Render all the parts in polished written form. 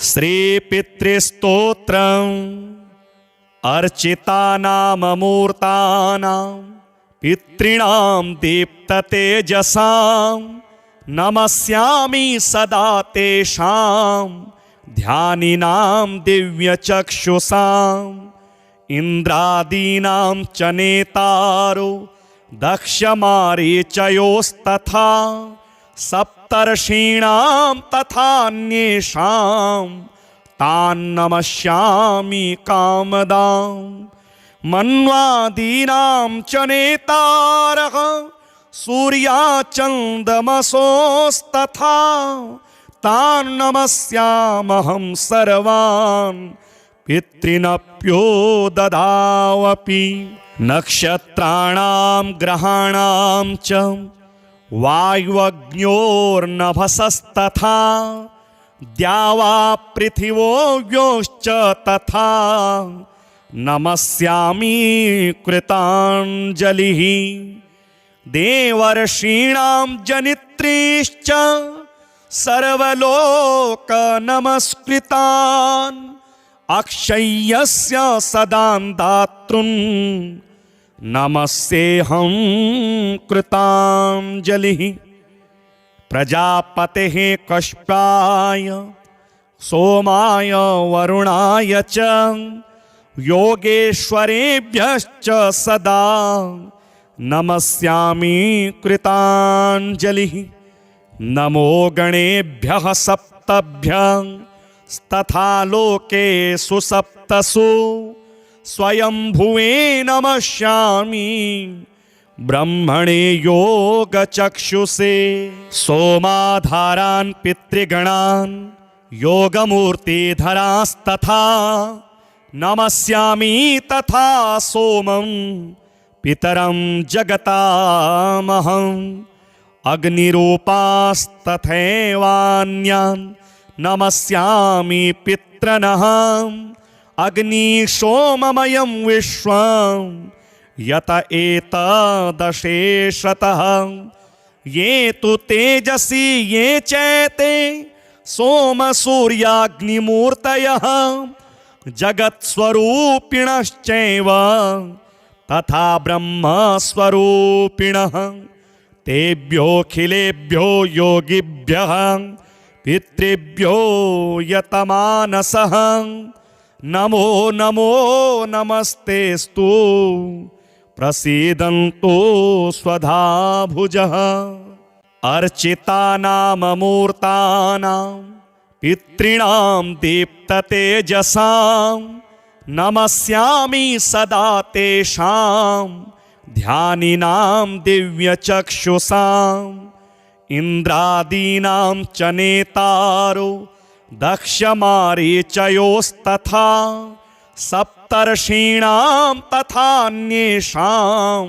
श्रीपितृस्तोत्रम् अर्चितानाममूर्तानां पितॄणां दीप्ततेजसां नमस्यामि सदा तेषां ध्यानिनां दिव्यचक्षुषाम् इन्द्रादीनां च नेतारो दक्षमारीचयोस्तथा सप्तर्षीणां तथान्येषां तान्नमस्यामि कामदां मन्वादीनां च नेतारः सूर्याचन्द्रमसोस्तथा तान्नमस्यामहं सर्वान् पितॄनप्यो ददावपि नक्षत्राणां ग्रहाणां च वायुवग्न्योर्नभसस्तथा द्यावा पृथिवोऽव्योश्च तथा नमस्यामि कृताञ्जलिः देवर्षीणां जनित्रीश्च सर्वलोकनमस्कृतान् अक्षय्यस्य सदान्दातॄन् नमस्येऽहं कृताञ्जलिः प्रजापतेः कश्यपाय सोमाय वरुणाय च योगेश्वरेभ्यश्च सदा नमस्यामि कृताञ्जलिः नमो गणेभ्यः सप्तभ्यः तथा लोकेषु सप्तसु स्वयंभुवे नमस्यामि ब्रह्मणे योगचक्षुषे सोमाधारान् पितृगणान् योगमूर्तिधरास्तथा नमस्यामि तथा सोमं पितरं जगतामहम् अग्निरूपास्तथैवान्यान् नमस्यामि पितृनः अग्निशोममयं विश्वं यत एतदशेषतः ये तु तेजसी ये चैते सोमसूर्याग्निमूर्तयः जगत्स्वरूपिणश्चैव तथा ब्रह्मस्वरूपिणः तेभ्योऽखिलेभ्यो योगिभ्यः पितृभ्यो यतमानसः नमो नमो नमस्तेस्तु प्रसीदन्तु स्वधा भुजः अर्चितानाममूर्तानां पितॄणां दीप्ततेजसां नमस्यामि सदा तेषां ध्यानिनां दिव्यचक्षुषाम् इन्द्रादीनां च नेतारो दक्षमारीचयोस्तथा सप्तर्षीणां तथान्येषां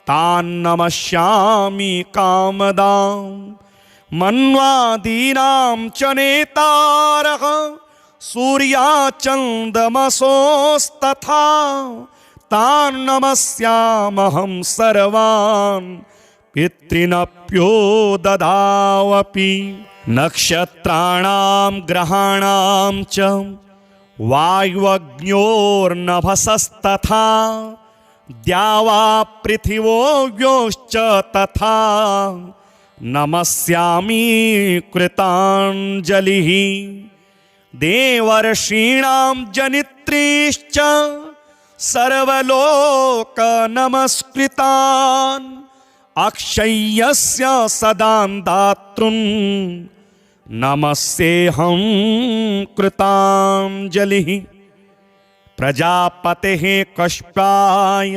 तान्नमस्यामि कामदां मन्वादीनां च नेतारः सूर्याचन्द्रमसोस्तथा तान्नमस्यामहं सर्वान् पितॄनप्यो ददावपि नक्षत्राणां ग्रहाणां च वायुवग्न्योर्नभसस्तथा द्यावा पृथिवोऽव्योश्च तथा नमस्यामि कृताञ्जलिः देवर्षीणां जनित्रीश्च सर्वलोकनमस्कृतान् अक्षय्यस्य सदान्दातॄन् नमस्येऽहं कृताञ्जलिः प्रजापतेः कश्यपाय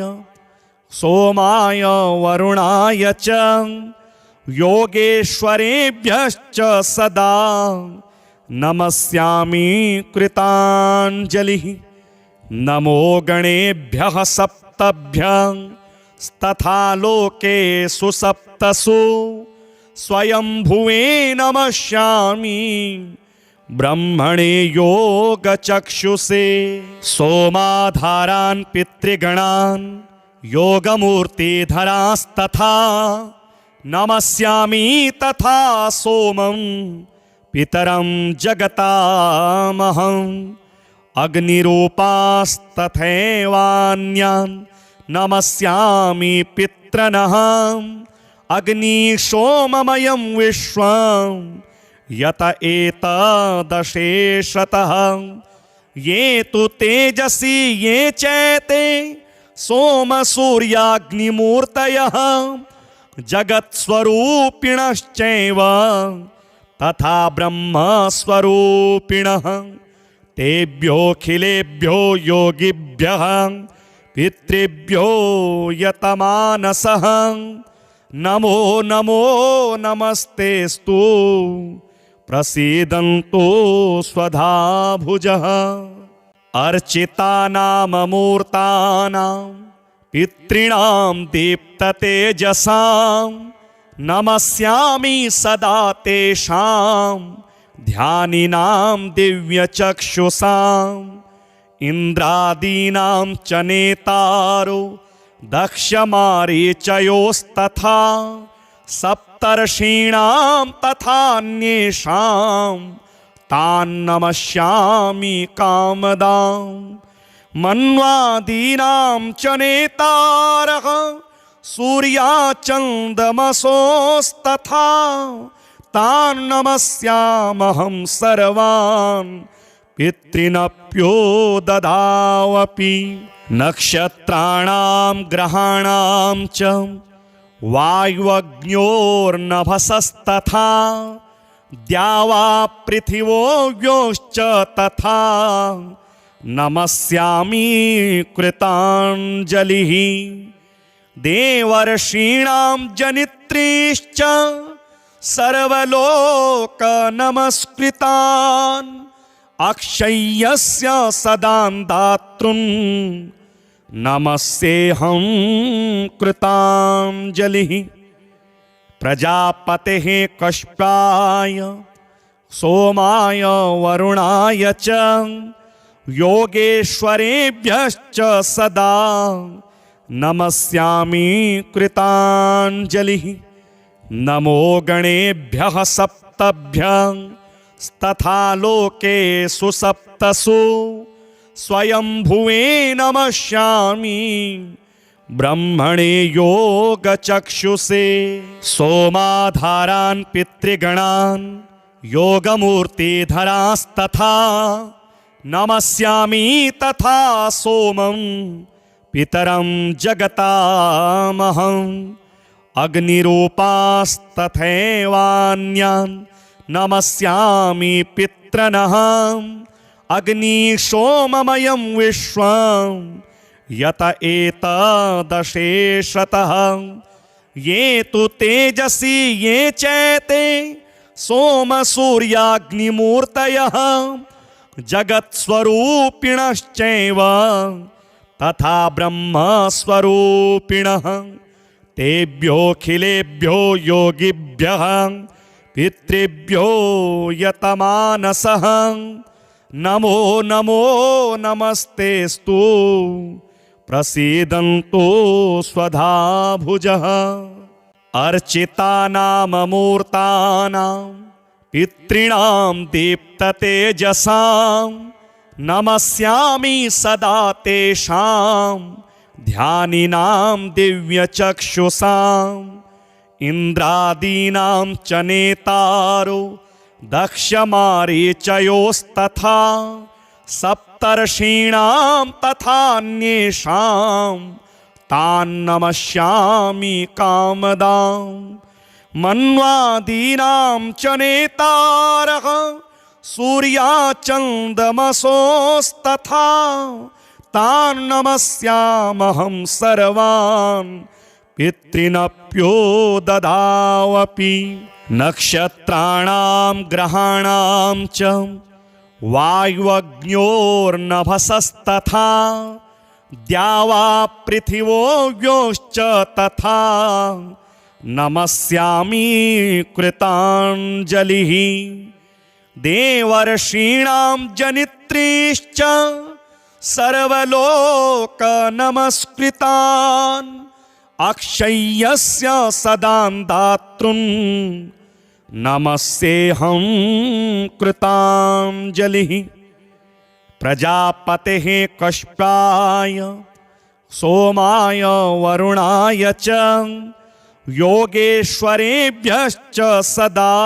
सोमाय वरुणाय च योगेश्वरेभ्यश्च सदा नमस्यामि कृताञ्जलिः नमो गणेभ्यः सप्तभ्यः तथा लोकेषु सप्तसु स्वयंभुवे नमस्यामि ब्रह्मणे योगचक्षुषे सोमाधारान् पितृगणान् योगमूर्तिधरास्तथा नमस्यामि तथा सोमं पितरं जगतामहं अग्निरूपास्तथैवान्यान् नमस्यामि पितृनः अग्निशोममयं विश्वं यत एतदशेषतः ये तु तेजसी ये चैते सोमसूर्याग्निमूर्तयः जगत्स्वरूपिणश्चैव तथा ब्रह्मस्वरूपिणः तेभ्योऽखिलेभ्यो योगिभ्यः पितृभ्यो यतमानसः नमो नमो नमस्तेस्तु प्रसीदन्तु स्वधा भुजः अर्चितानाममूर्तानां पितॄणां दीप्ततेजसां नमस्यामि सदा तेषां ध्यानिनां दिव्यचक्षुषाम् इन्द्रादीनां च नेतारो दक्षमारीचयोस्तथा सप्तर्षीणां तथान्येषां तान्नमस्यामि कामदां मन्वादीनां च नेतारः सूर्याचन्द्रमसोस्तथा तान्नमस्यामहं सर्वान् पितॄनप्यो ददावपि नक्षत्राणां ग्रहाणां च वायुवग्न्योर्नभसस्तथा द्यावा पृथिवोऽव्योश्च तथा नमस्यामि कृताञ्जलिः देवर्षीणां जनित्रीश्च सर्वलोकनमस्कृतान् अक्षय्यस्य सदान्दातॄन् नमस्येऽहं कृताञ्जलिः प्रजापतेः कश्यपाय सोमाय वरुणाय च योगेश्वरेभ्यश्च सदा नमस्यामि कृताञ्जलिः नमो गणेभ्यः सप्तभ्यः तथा लोकेषु सप्तसु स्वयंभुवे नमस्यामि ब्रह्मणे योगचक्षुषे सोमाधारान् पितृगणान् योगमूर्तिधरास्तथा नमस्यामि तथा सोमं पितरं जगतामहम् अग्निरूपास्तथैवान्यान् नमस्यामि पितृनः अग्निशोममयं विश्वं यत एतदशेषतः ये तु तेजसी ये चैते सोमसूर्याग्निमूर्तयः जगत्स्वरूपिणश्चैव तथा ब्रह्मस्वरूपिणः तेभ्योऽखिलेभ्यो योगिभ्यः पितृभ्यो यतमानसः नमो नमो नमस्तेस्तु प्रसीदन्तु स्वधा भुजः अर्चितानाममूर्तानां पितॄणां दीप्ततेजसां नमस्यामि सदा तेषां ध्यानिनां दिव्यचक्षुषाम् इन्द्रादीनां च नेतारो दक्षमारीचयोस्तथा सप्तर्षीणां तथान्येषां तान्नमस्यामि कामदां मन्वादीनां च नेतारः सूर्याचन्द्रमसोस्तथा तान्नमस्यामहं सर्वान् पितॄनप्यो ददावपि नक्षत्राणां ग्रहाणां च वायुवग्न्योर्नभसस्तथा द्यावा पृथिवोऽव्योश्च तथा नमस्यामि कृताञ्जलिः देवर्षीणां जनित्रीश्च सर्वलोकनमस्कृतान् अक्षय्यस्य सदान्दातॄन् नमस्तेऽहं कृताञ्जलिः प्रजापतेः कश्यपाय सोमाय वरुणाय च योगेश्वरेभ्यश्च सदा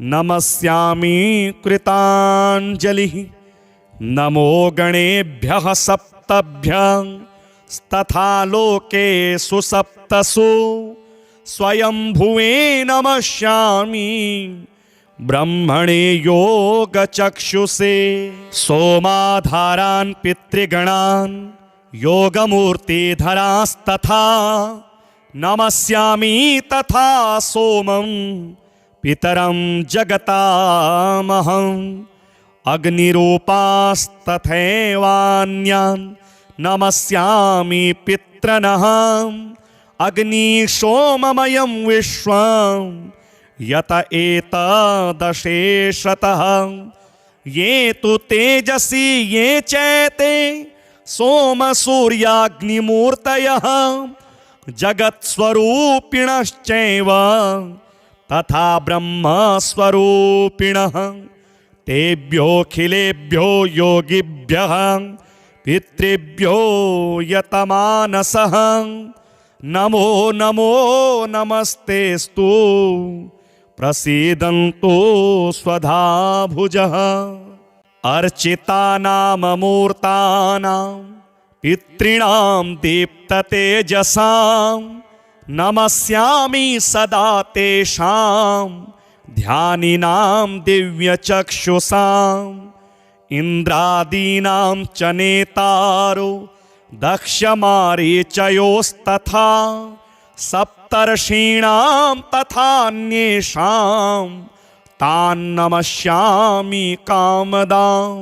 नमस्यामि कृताञ्जलिः। नमो गणेभ्यः सप्तभ्यः तथा लोकेषु सप्तसु स्वयंभुवे नमस्यामि ब्रह्मणे योगचक्षुषे। सोमाधारान् पितृगणान् योगमूर्तिधरास्तथा नमस्यामि तथा सोमं पितरं जगतामहम्। अग्निरूपास्तथैवान्यान् नमस्यामि पितॄनः। अग्निशोममयं विश्वं यत एतदशेषतः ये तु तेजसी ये चैते सोमसूर्याग्निमूर्तयः जगत्स्वरूपिणश्चैव तथा ब्रह्मस्वरूपिणः। तेभ्योऽखिलेभ्यो योगिभ्यः पितृभ्यो यतमानसः नमो नमो नमस्तेस्तु प्रसीदन्तु स्वधा भुजः। अर्चितानाममूर्तानां पितॄणां दीप्ततेजसां नमस्यामि सदा तेषां ध्यानिनां दिव्यचक्षुषाम्। इन्द्रादीनां च नेतारो दक्षमारीचयोस्तथा सप्तर्षीणां तथान्येषां तान्नमस्यामि कामदां।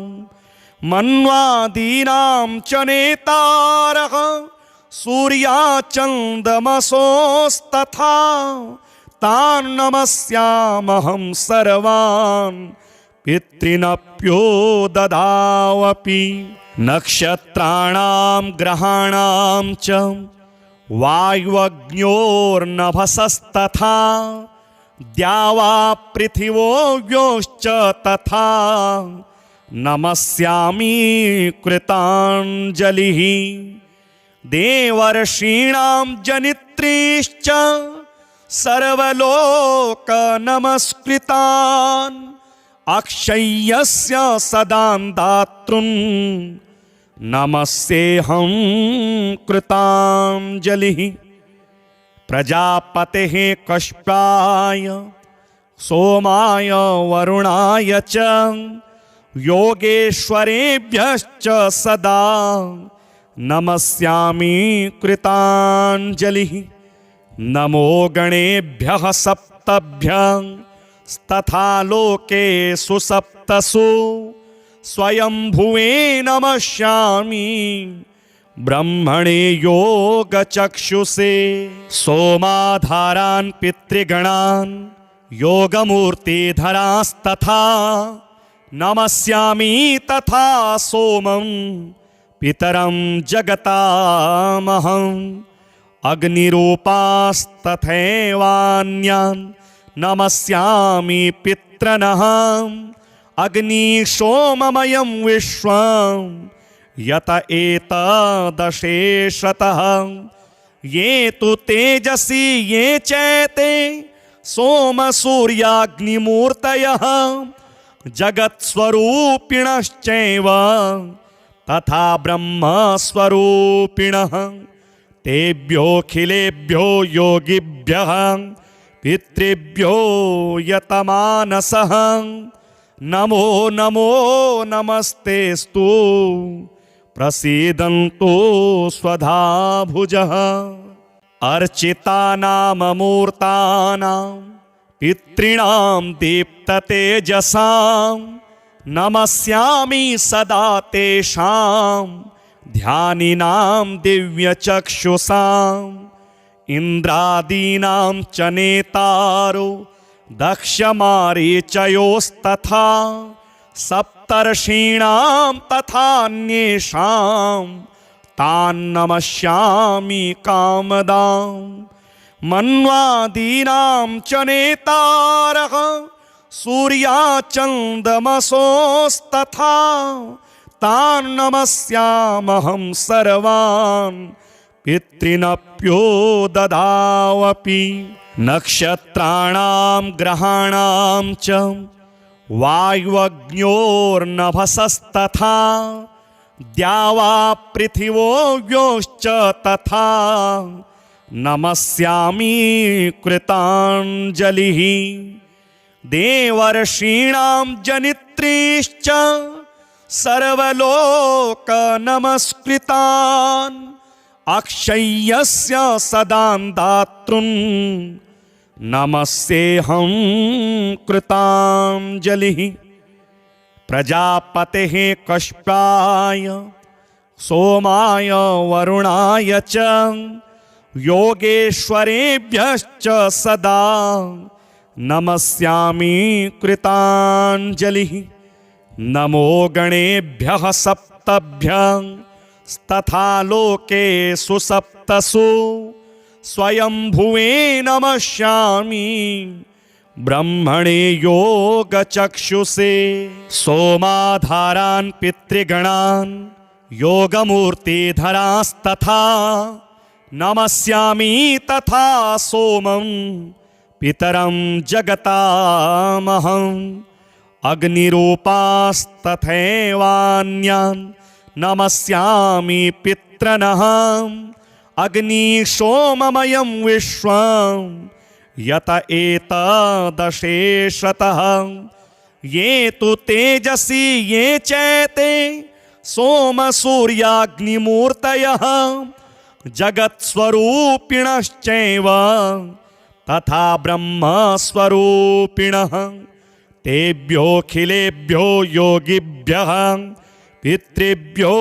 मन्वादीनां च नेतारः सूर्याचन्द्रमसोस्तथा तान्नमस्यामहं सर्वान् पितॄनप्यो ददावपि। नक्षत्राणां ग्रहाणां च वायुवग्न्योर्नभसस्तथा द्यावा पृथिवोऽव्योश्च तथा नमस्यामि कृताञ्जलिः। देवर्षीणां जनित्रीश्च सर्वलोकनमस्कृतान् अक्षय्यस्य सदान्दातॄन् नमस्तेऽहं कृताञ्जलिः। प्रजापतेः कश्यपाय सोमाय वरुणाय च योगेश्वरेभ्यश्च सदा नमस्यामि कृताञ्जलिः। नमो गणेभ्यः सप्तभ्यः तथा लोकेषु सप्तसु स्वयंभुवे नमस्यामि ब्रह्मणे योगचक्षुषे। सोमाधारान् पितृगणान् योगमूर्तिधरास्तथा नमस्यामि तथा सोमं पितरं जगतामहम्। अग्निरूपास्तथैवान्यान् नमस्यामि पितॄनः। अग्निशोममयं विश्वं यत एतदशेषतः ये तु तेजसी ये चैते सोमसूर्याग्निमूर्तयः जगत्स्वरूपिणश्चैव तथा ब्रह्मस्वरूपिणः। तेभ्योऽखिलेभ्यो योगिभ्यः पितृभ्यो यतमानसः नमो नमो नमस्तेस्तु प्रसीदन्तु स्वधा भुजः। अर्चितानाममूर्तानां पितॄणां दीप्ततेजसां नमस्यामि सदा तेषां ध्यानिनां दिव्यचक्षुषाम्। इन्द्रादीनां च नेतारो दक्षमारीचयोस्तथा सप्तर्षीणां तथान्येषां तान्नमस्यामि कामदां। मन्वादीनां च नेतारः सूर्याचन्द्रमसोस्तथा तान् नमस्यामहं सर्वान् पितॄनप्यो ददावपि नक्षत्राणां ग्रहाणां च वायुवग्न्योर्नभसस्तथा द्यावा पृथिवोऽव्योश्च तथा नमस्यामि कृताञ्जलिः देवर्षीणां जनित्रीश्च सर्वलोकनमस्कृतान् अक्षय्यस्य सदान्दातॄन् नमस्येऽहं कृताञ्जलिः प्रजापतेः कश्यपाय सोमाय वरुणाय च योगेश्वरेभ्यश्च सदा नमस्यामि कृताञ्जलिः नमो गणेभ्यः सप्तभ्यः तथा लोकेषु सप्तसु स्वयंभुवे नमस्यामि ब्रह्मणे योगचक्षुषे सोमाधारान् पितृगणान् योगमूर्तिधरास्तथा नमस्यामि तथा सोमं पितरं जगतामहम् अग्निरूपास्तथैवान्यान् नमस्यामि पितृनः अग्निशोममयं विश्वं यत एतदशेषतः ये तु तेजसी ये चैते सोमसूर्याग्निमूर्तयः जगत्स्वरूपिणश्चैव तथा ब्रह्मस्वरूपिणः तेभ्योऽखिलेभ्यो योगिभ्यः पितृभ्यो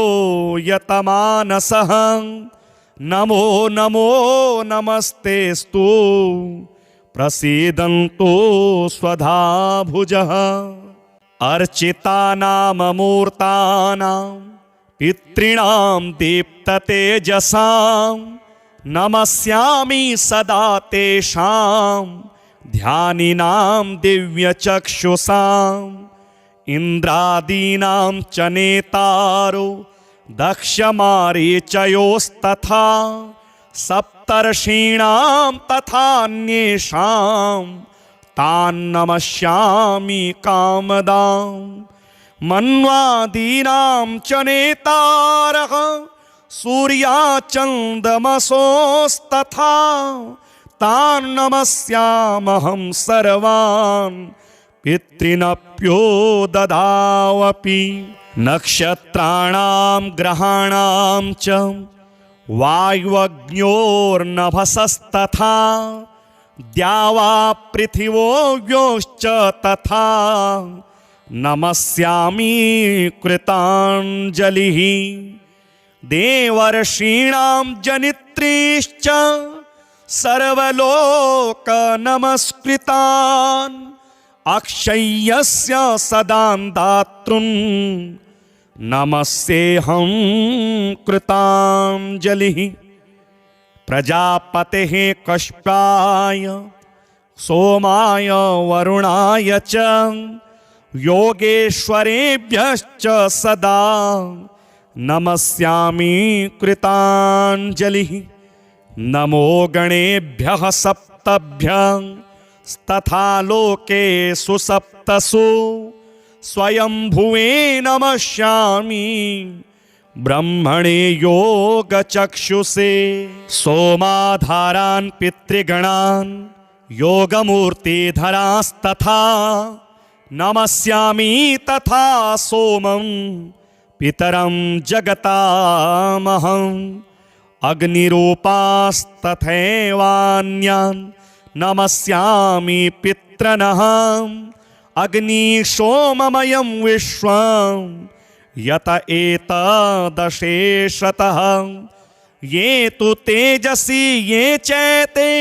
यतमानसः नमो नमो नमस्तेस्तु प्रसीदन्तु स्वधा भुजः अर्चितानाममूर्तानां पितॄणां दीप्ततेजसां नमस्यामि सदा तेषां ध्यानिनां दिव्यचक्षुषाम् इन्द्रादीनां च नेतारो दक्षमारीचयोस्तथा सप्तर्षीणां तथान्येषां तान् नमस्यामि कामदां मन्वादीनां च नेतारः सूर्याचन्द्रमसोस्तथा तान् नमस्यामहं सर्वान् पितॄनप्यो ददावपि नक्षत्राणां ग्रहाणां च वायुवग्न्योर्नभसस्तथा द्यावा पृथिवोऽव्योश्च तथा नमस्यामि कृताञ्जलिः देवर्षीणां जनित्रीश्च सर्वलोकनमस्कृतान् अक्षय्यस्य सदान्दातॄन् नमस्येऽहं कृताञ्जलिः प्रजापतेः कश्यपाय सोमाय वरुणाय च योगेश्वरेभ्यश्च सदा नमस्यामि कृताञ्जलिः नमो गणेभ्यः सप्तभ्यः तथा लोकेषु सप्तसु स्वयंभुवे नमस्यामि ब्रह्मणे योगचक्षुषे सोमाधारान् पितृगणान् योगमूर्तिधरास्तथा नमस्यामि तथा सोमं पितरं जगतामहम् अग्निरूपास्तथैवान्यान् नमस्यामि पितृनः अग्निशोममयं विश्वं यत एतदशेषतः ये तु तेजसी ये चैते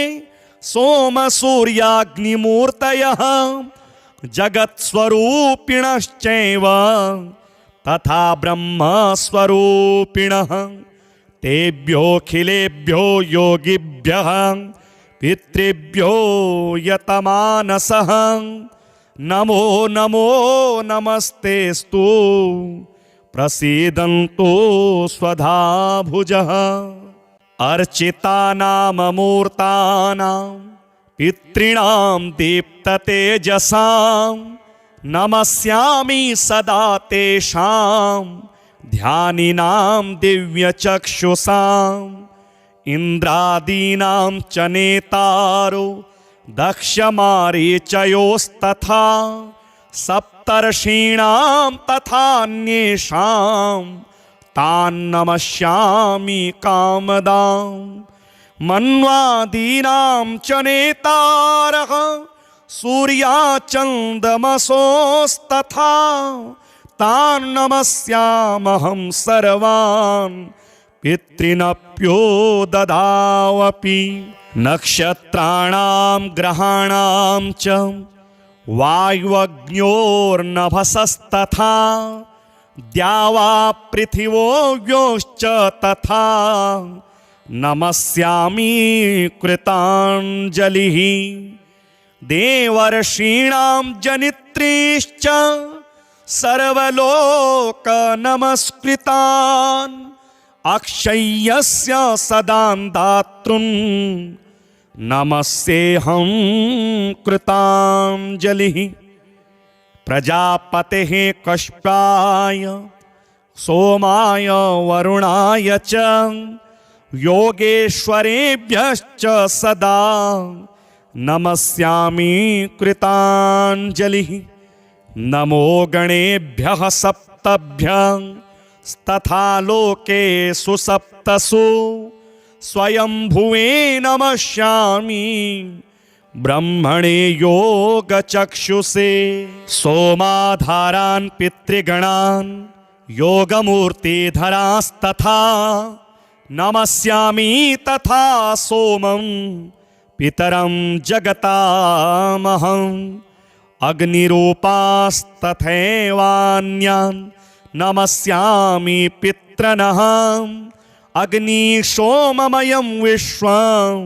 सोमसूर्याग्निमूर्तयः जगत्स्वरूपिणश्चैव तथा ब्रह्मस्वरूपिणः तेभ्योऽखिलेभ्यो योगिभ्यः पितृभ्यो यतमानसः नमो नमो नमस्तेस्तु प्रसीदन्तु स्वधा भुजः अर्चितानाममूर्तानां पितॄणां दीप्ततेजसां नमस्यामि सदा तेषां ध्यानिनां दिव्यचक्षुषाम् इन्द्रादीनां च नेतारो दक्षमारीचयोस्तथा सप्तर्षीणां तथान्येषां तान्नमस्यामि कामदां मन्वादीनां च नेतारः सूर्याचन्द्रमसोस्तथा तान्नमस्यामहं सर्वान् पितॄनप्यो ददावपि नक्षत्राणां ग्रहाणां च वायुवग्न्योर्नभसस्तथा द्यावा पृथिवोऽव्योश्च तथा नमस्यामि कृताञ्जलिः देवर्षीणां जनित्रीश्च सर्वलोकनमस्कृतान् अक्षय्यस्य सदान्दातॄन् नमस्येऽहं कृताञ्जलिः प्रजापतेः कश्यपाय सोमाय वरुणाय च योगेश्वरेभ्यश्च सदा नमस्यामि कृताञ्जलिः नमो गणेभ्यः सप्तभ्यः तथा लोकेषु सप्तसु स्वयंभुवे नमस्यामि ब्रह्मणे योगचक्षुषे सोमाधारान् पितृगणान् योगमूर्तिधरास्तथा नमस्यामि तथा सोमं पितरं जगतामहम् अग्निरूपास्तथैवान्यान् नमस्यामि पितृनः अग्निशोममयं विश्वं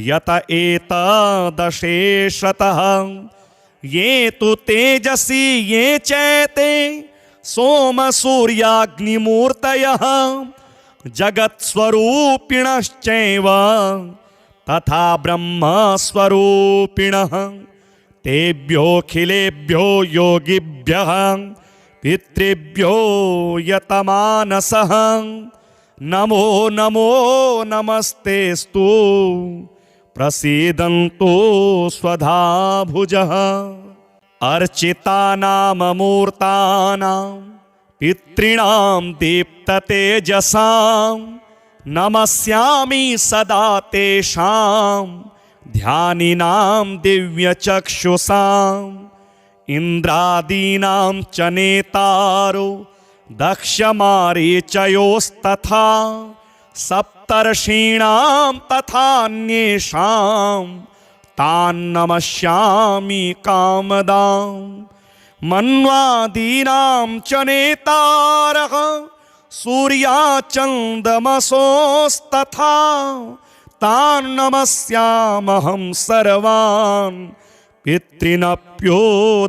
यत एतदशेषतः ये तु तेजसी ये चैते सोमसूर्याग्निमूर्तयः जगत्स्वरूपिणश्चैव तथा ब्रह्मस्वरूपिणः तेभ्योऽखिलेभ्यो योगिभ्यः पितृभ्यो यतमानसः नमो नमो नमस्तेस्तु प्रसीदन्तु स्वधा भुजः अर्चितानाममूर्तानां पितॄणां दीप्ततेजसां नमस्यामि सदा तेषां ध्यानिनां दिव्यचक्षुषाम् इन्द्रादीनां च नेतारो दक्षमारीचयोस्तथा सप्तर्षीणां तथान्येषां तान्नमस्यामि कामदां मन्वादीनां च नेतारः सूर्याचन्द्रमसोस्तथा तान्नमस्यामहं सर्वान् पितॄनप्यो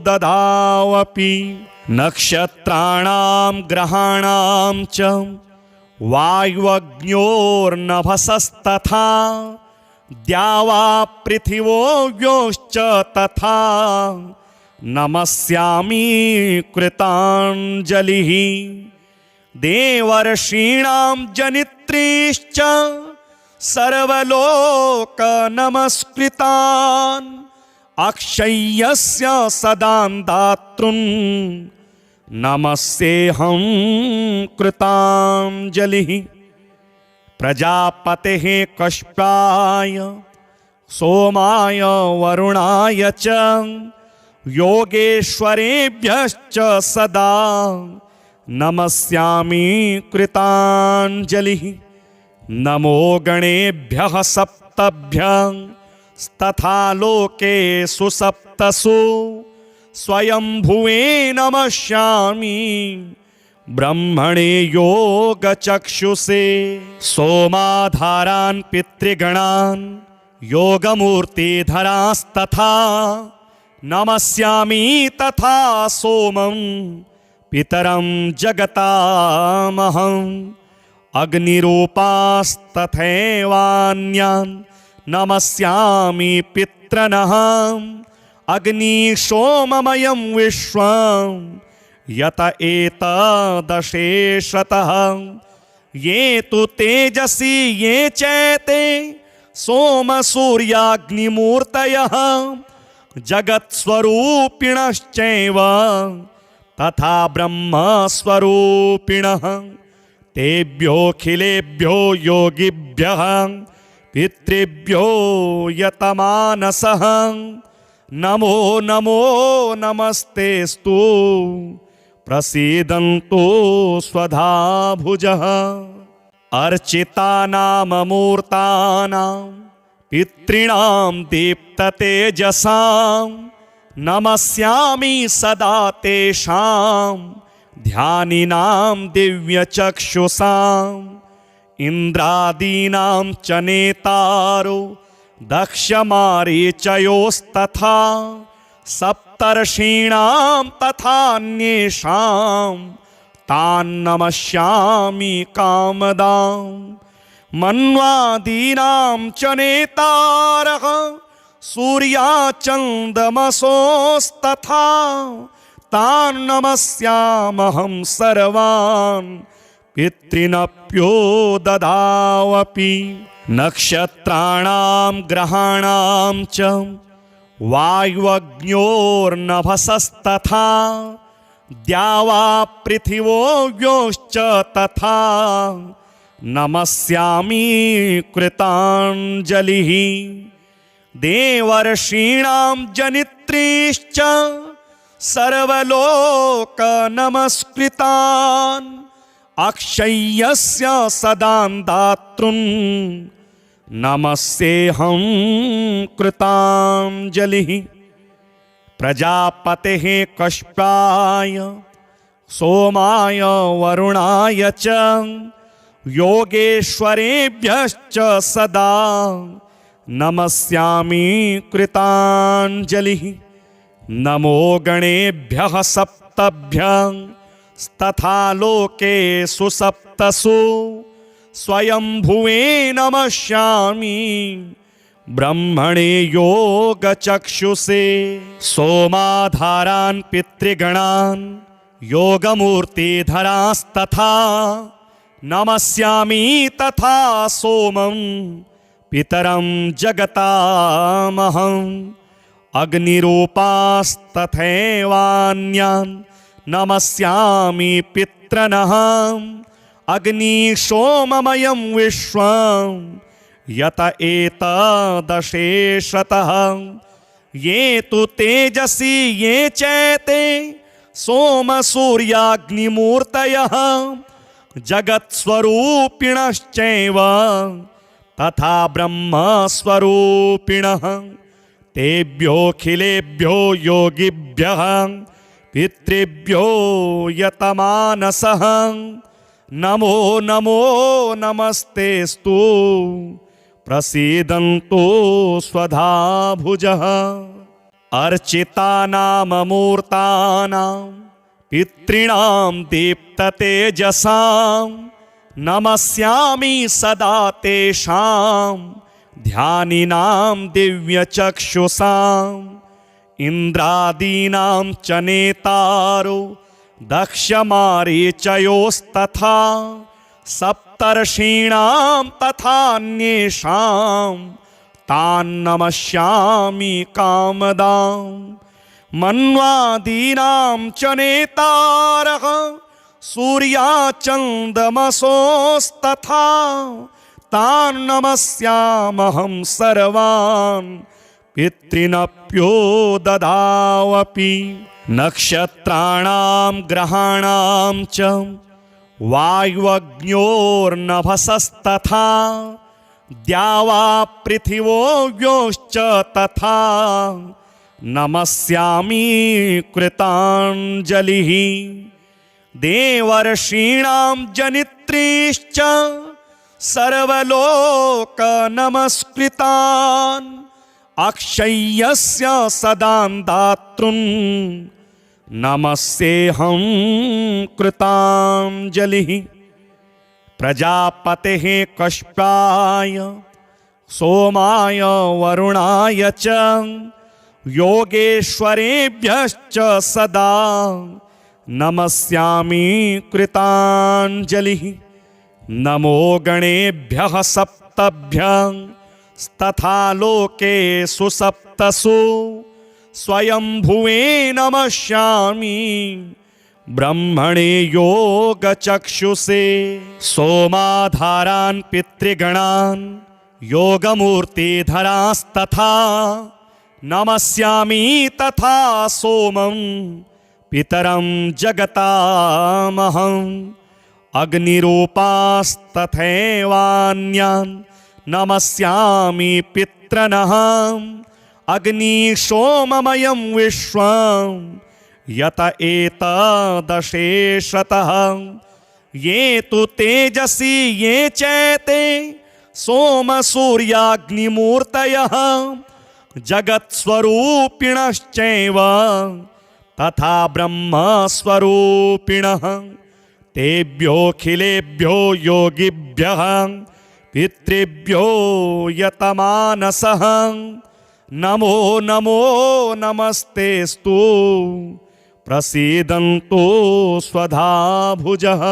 ददावपि नक्षत्राणां ग्रहाणां च वायुवग्न्योर्नभसस्तथा द्यावा पृथिवोऽव्योश्च तथा नमस्यामि कृताञ्जलिः देवर्षीणां जनित्रीश्च सर्वलोकनमस्कृतान् अक्षय्यस्य सदान्दातॄन् नमस्येऽहं कृताञ्जलिः प्रजापतेः कश्यपाय सोमाय वरुणाय च योगेश्वरेभ्यश्च सदा नमस्यामि कृताञ्जलिः नमो गणेभ्यः सप्तभ्यः तथा लोकेषु सप्तसु स्वयंभुवे नमस्यामि ब्रह्मणे योगचक्षुषे सोमाधारान् पितृगणान् योगमूर्तिधरास्तथा नमस्यामि तथा सोमं पितरं जगतामहम् अग्निरूपास्तथैवान्यान् नमस्यामि पितृनः अग्निशोममयं विश्वं यत एतदशेषतः ये तु तेजसी ये चैते सोमसूर्याग्निमूर्तयः जगत्स्वरूपिणश्चैव तथा ब्रह्मस्वरूपिणः तेभ्योऽखिलेभ्यो योगिभ्यः पितृभ्यो यतमानसः नमो नमो नमस्तेस्तु प्रसीदन्तु स्वधा भुजः अर्चितानाममूर्तानां पितॄणां दीप्ततेजसां नमस्यामि सदा तेषां ध्यानिनां दिव्यचक्षुषाम् इन्द्रादीनां च नेतारो दक्षमारीचयोस्तथा सप्तर्षीणां तथान्येषां तान्नमस्यामि कामदां मन्वादीनां च नेतारः सूर्याचन्द्रमसोस्तथा तान्नमस्यामहं सर्वान् पितॄनप्यो ददावपि नक्षत्राणां ग्रहाणां च वायुवग्न्योर्नभसस्तथा द्यावा पृथिवोऽव्योश्च तथा नमस्यामि कृताञ्जलिः देवर्षीणां जनित्रीश्च सर्वलोकनमस्कृतान् अक्षय्यस्य सदान्दातॄन् नमस्येऽहं कृताञ्जलिः प्रजापतेः कश्यपाय सोमाय वरुणाय च योगेश्वरेभ्यश्च सदा नमस्यामि कृताञ्जलिः नमो गणेभ्यः सप्तभ्यः तथा लोकेषु सप्तसु स्वयंभुवे नमस्यामि ब्रह्मणे योगचक्षुषे सोमाधारान् पितृगणान् योगमूर्तिधरास्तथा नमस्यामि तथा सोमं पितरं जगतामहम् अग्निरूपास्तथैवान्यान् नमस्यामि पितृनः अग्निशोममयं विश्वं यत एतदशेषतः ये तु तेजसी ये चैते सोमसूर्याग्निमूर्तयः जगत्स्वरूपिणश्चैव तथा ब्रह्मस्वरूपिणः तेभ्योऽखिलेभ्यो योगिभ्यः पितृभ्यो यतमानसः नमो नमो नमस्तेस्तु प्रसीदन्तु स्वधा भुजः अर्चितानाममूर्तानां पितॄणां दीप्ततेजसां नमस्यामि सदा तेषां ध्यानिनां दिव्यचक्षुषाम् इन्द्रादीनां च नेतारो दक्षमारीचयोस्तथा सप्तर्षीणां तथान्येषां तान्नमस्यामि कामदां मन्वादीनां च नेतारः सूर्याचन्द्रमसोस्तथा तान्नमस्यामहं सर्वान् पितॄनप्यो ददावपि नक्षत्राणां ग्रहाणां च वायुवग्न्योर्नभसस्तथा द्यावा पृथिवोऽव्योश्च तथा नमस्यामि कृताञ्जलिः देवर्षीणां जनित्रीश्च सर्वलोक नमस्कृतान् अक्षय्यस्य सदां दातॄन् नमस्येऽहं कृताञ्जलिः। प्रजापतेः कश्यपाय सोमाय वरुणाय च योगेश्वरेभ्यश्च सदा नमस्यामि कृताञ्जलिः। नमो गणेभ्यः सप्तभ्यः तथा लोकेषु सप्तसु स्वयंभुवे नमस्यामि ब्रह्मणे योगचक्षुषे। सोमाधारान् पितृगणान् योगमूर्तिधरास्तथा नमस्यामि तथा सोमं पितरं जगतामहम्। अग्निरूपास्तथैवान्यान् नमस्यामि पितृनः। अग्निशोममयं विश्वं यत एतदशेषतः। ये तु तेजसी ये चैते सोमसूर्याग्निमूर्तयः जगत्स्वरूपिणश्चैव तथा ब्रह्मस्वरूपिणः। तेभ्योऽखिलेभ्यो योगिभ्यः पितृभ्यो यतमानसः नमो नमो नमस्तेस्तु प्रसीदन्तु स्वधा भुजः।